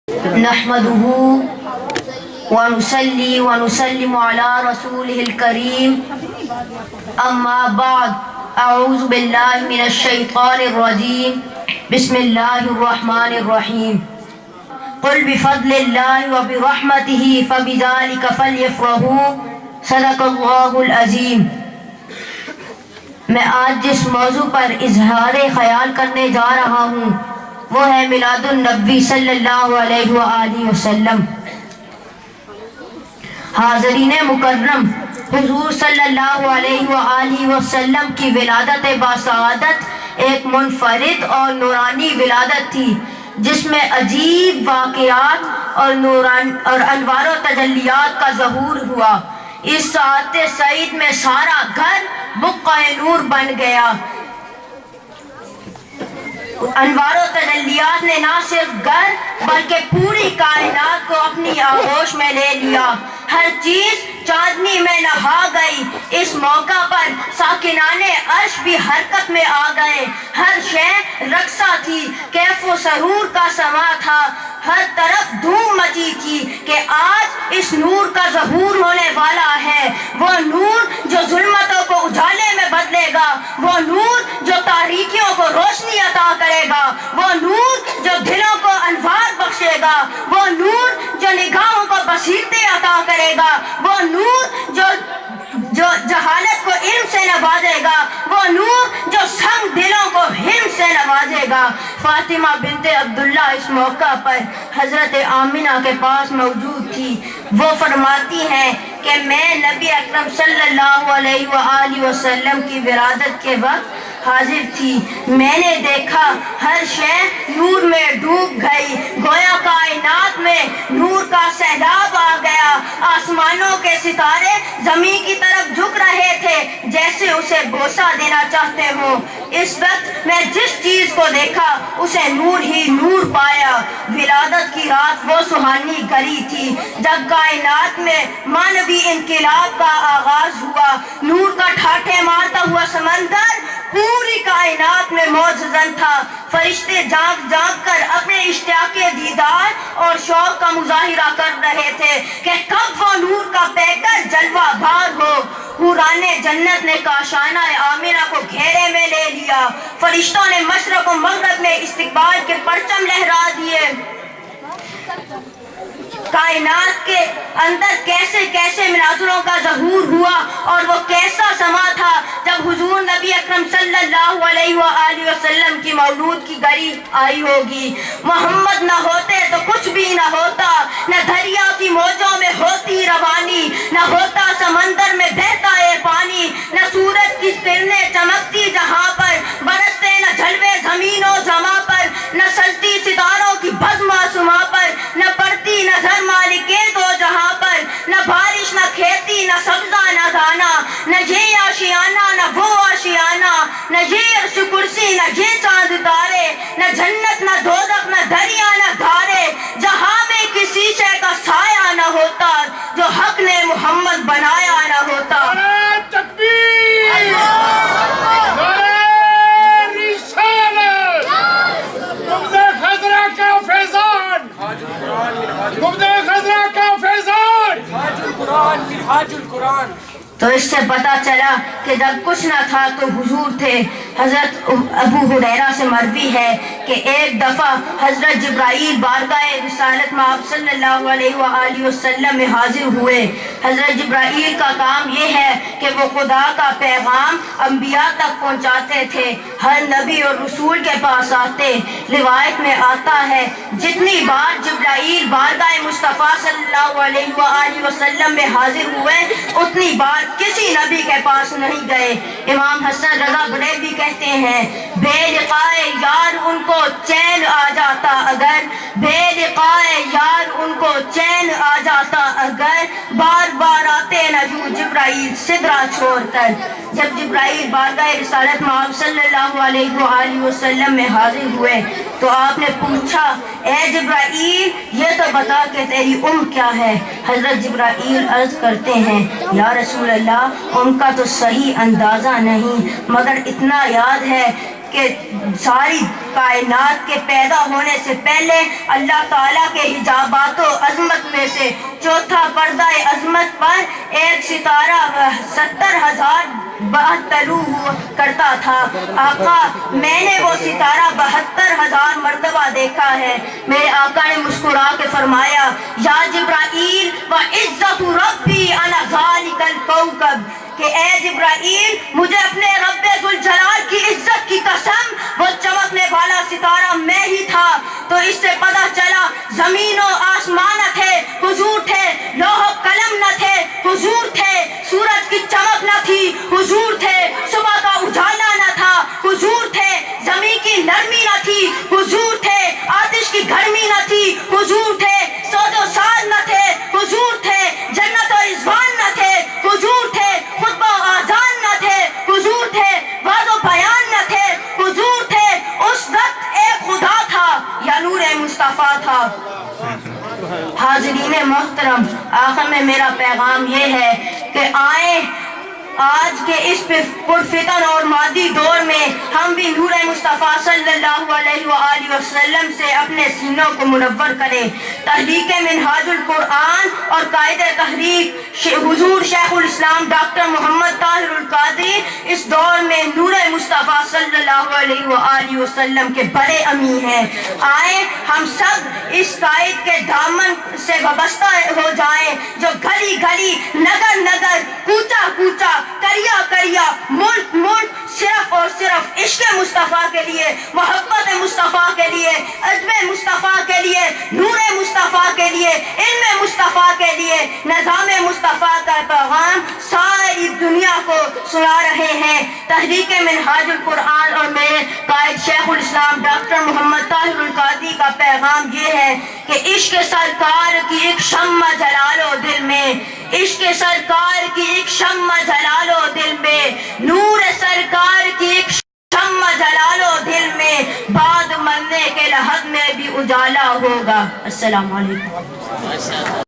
نحمده ونصلي ونسلم على رسوله الكريم اما بعد اعوذ باللہ من الشیطان الرجیم بسم اللہ الرحمن الرحیم قل بفضل اللہ وبرحمتہ فبذلک فلیفرحوا صدق اللہ العظیم۔ میں آج جس موضوع پر اظہار خیال کرنے جا رہا ہوں وہ ہے میلاد النبی صلی اللہ علیہ وآلہ وسلم۔ حاضرین مکرم، حضور صلی اللہ علیہ وآلہ وسلم کی ولادت باسعادت ایک منفرد اور نورانی ولادت تھی جس میں عجیب واقعات اور انوار و تجلیات کا ظہور ہوا۔ اس ساعت سعید میں سارا گھر بقعہ نور بن گیا۔ انوار و تجلیات نے نہ صرف گھر بلکہ پوری کائنات کو اپنی آغوش میں لے لیا۔ ہر چیز چاندنی میں نہا گئی۔ اس موقع پر ساکنان عرش بھی حرکت میں آ گئے۔ ہر شے رقصہ تھی، کیف و سرور کا سما تھا۔ ہر طرف دھوم مچی تھی کہ آج اس نور کا ظہور ہونے والا ہے۔ وہ نور جو ظلمتوں کو اجالے میں بدلے گا، وہ نور جو تاریکیوں کو روشنی عطا کرے گا، وہ نور جو دلوں کو انوار بخشے گا، وہ نور جو نگاہوں کو بصیرتیں عطا کرے گا، وہ نور جو جہالت کو علم سے نوازے گا، وہ نور جو سنگ دلوں کو حلم سے نوازے گا۔ فاطمہ بنت عبداللہ اس موقع پر حضرت آمنہ کے پاس موجود تھی۔ وہ فرماتی ہیں کہ میں نبی اکرم صلی اللہ علیہ وآلہ وسلم کی ولادت کے وقت حاضر تھی۔ میں نے دیکھا ہر شے نور میں ڈوب گئی، گویا کائنات میں نور کا سیلاب آ گیا۔ آسمانوں کے ستارے زمین کی طرف جھک رہے تھے جیسے اسے بوسہ دینا چاہتے ہوں۔ اس وقت میں جس چیز کو دیکھا اسے نور ہی نور پایا۔ ولادت کی رات وہ سہانی گھڑی تھی جب کائنات میں مانوی انقلاب کا آغاز ہوا۔ نور کا ٹھاٹھے مارتا ہوا سمندر پوری کائنات میں موجزن تھا۔ فرشتے جانگ جانگ کر اپنے اشتیاق دیدار اور شوق کا مظاہرہ کر رہے تھے کہ کب وہ نور کا پیکر جلوہ بار ہو۔ حوران جنت نے کاشانہ آمنہ کو گھیرے میں لے لیا۔ فرشتوں نے مشرق و مغرب میں استقبال کے پرچم لہرا دیے۔ کائنات کے اندر کیسے کیسے مناظروں کا ظہور ہوا اور وہ کیسا سما تھا جب حضور نبی اکرم صلی اللہ علیہ وآلہ وسلم کی مولود کی گھڑی آئی ہوگی۔ محمد نہ ہوتے تو کچھ بھی نہ ہوتا، نہ دریا کی موجوں میں ہوتی روانی، نہ ہوتا سمندر میں بہتا ہے پانی، نہ سورج کی کرنیں چمکتی جہاں پر، برستے نہ جلوے زمین و زماں پر، نہ سجتی ستاروں کی بزم آسماں پر، نہ پڑتی نظر مالک دو جہاں پر، نہ بارش نہ کھیتی نہ سبزہ نہ دانا، نہ یہ آشیانہ نہ وہ آشیانہ، نہ یہ عرش کرسی نہ یہ چاند تارے، نہ جنت نہ دوزخ نہ دریا نہ دھارے، جہاں میں کسی شے کا سایہ نہ ہوتا جو حق نے محمد بنایا نہ ہوتا۔ تکبیر! تو اس سے پتا چلا کہ جب کچھ نہ تھا تو حضور تھے۔ حضرت ابو ہریرہ سے مروی ہے کہ ایک دفعہ حضرت جبرائیل بارگاہ رسالت مآب صلی اللہ علیہ وآلہ وسلم میں حاضر ہوئے۔ حضرت جبرائیل کا کام یہ ہے کہ وہ خدا کا پیغام انبیاء تک پہنچاتے تھے، ہر نبی اور رسول کے پاس آتے۔ روایت میں آتا ہے جتنی بار جبرائیل بارگاہ مصطفیٰ صلی اللہ علیہ وآلہ وسلم میں حاضر ہوئے اتنی بار کسی نبی کے پاس نہیں گئے۔ امام حسن رضا بریلوی کہتے ہیں بے لقائے یار ان کو چین آ جاتا اگر، بے لقائے یار ان کو چین آ جاتا اگر، بار بار آتے نہ یوں جبرائیل سدرہ چھوڑ کر۔ جب جبرائیل بارگاہ رسالت مآب صلی اللہ علیہ وآلہ وسلم میں حاضر ہوئے تو آپ نے پوچھا اے جبرائیل یہ تو بتا کہ تیری کیا ہے؟ حضرت جبرائیل عرض کرتے ہیں یا رسول اللہ کا تو صحیح اندازہ نہیں، مگر اتنا یاد ہے کہ ساری کائنات کے پیدا ہونے سے پہلے اللہ تعالیٰ کے حجابات و عظمت میں سے چوتھا پردہ عظمت پر ایک ستارہ 70,000 طلوع ہوا کرتا تھا۔ آقا میں نے وہ ستارہ 72,000 مرتبہ دیکھا ہے۔ میرے آقا نے مسکرا کے فرمایا یا جبرائیل وعزت ربی انا ذالک الکوکب، کہ اے جبرائیل مجھے اپنے رب ذوالجلال کی عزت کی قسم وہ چمکنے والا ستارہ میں ہی تھا۔ تو اس سے پتہ چلا زمین و آسمان نہ تھے، حضور تھے، لوح و قلم نہ تھے، حضور تھے، سورج کی چمک نہ تھی، حضور تھے، صبح کا اجالا نہ تھا، حضور تھے، زمین کی نرمی نہ تھی، حضور تھے، آتش کی گرمی نہ تھی، حضور تھے، سود و ساز نہ تھے، حضور تھے، جنت و رضوان نہ تھے، حضور تھے، خطبہ و آذان نہ تھے، حضور تھے، واضح و بیان نہ تھے، حضور تھے، اس وقت ایک خدا تھا یا نور مصطفیٰ تھا۔ حاضرین محترم، آخر میں میرا پیغام یہ ہے کہ آئیں آج کے اس پرفتن اور مادی دور میں ہم بھی نور مصطفیٰ صلی اللہ علیہ وآلہ وسلم سے اپنے سینوں کو منور کریں۔ تحریک منہاج القرآن اور قائد تحریک حضور شیخ الاسلام ڈاکٹر محمد طاہر القادری اس دور میں نور مصطفیٰ صلی اللہ علیہ وآلہ وسلم کے بڑے امین ہیں۔ آئیں ہم سب اس قائد کے دامن سے وابستہ ہو جائیں جو گلی گلی، نگر نگر، کوچہ کوچہ، کریا کریا، ملک ملک صرف اور صرف عشق مصطفیٰ کے لیے، محبت مصطفیٰ کے لیے، ادب مصطفیٰ کے لیے، نور مصطفیٰ کے لیے، علم مصطفیٰ کے لیے، نظام مصطفیٰ کا پیغام ساری دنیا کو سنا رہے ہیں۔ تحریک منہاج القرآن اور میرے قائد شیخ الاسلام ڈاکٹر محمد طاہر القادری کا پیغام یہ ہے کہ عشق سرکار کی ایک شمع جلا لو دل میں، عشق سرکار کی ایک شمع جلا لو دل میں، نور سرکار کی ایک شمع جلا لو دل میں، بعد مرنے کے لحظ میں بھی اجالا ہوگا۔ السلام علیکم۔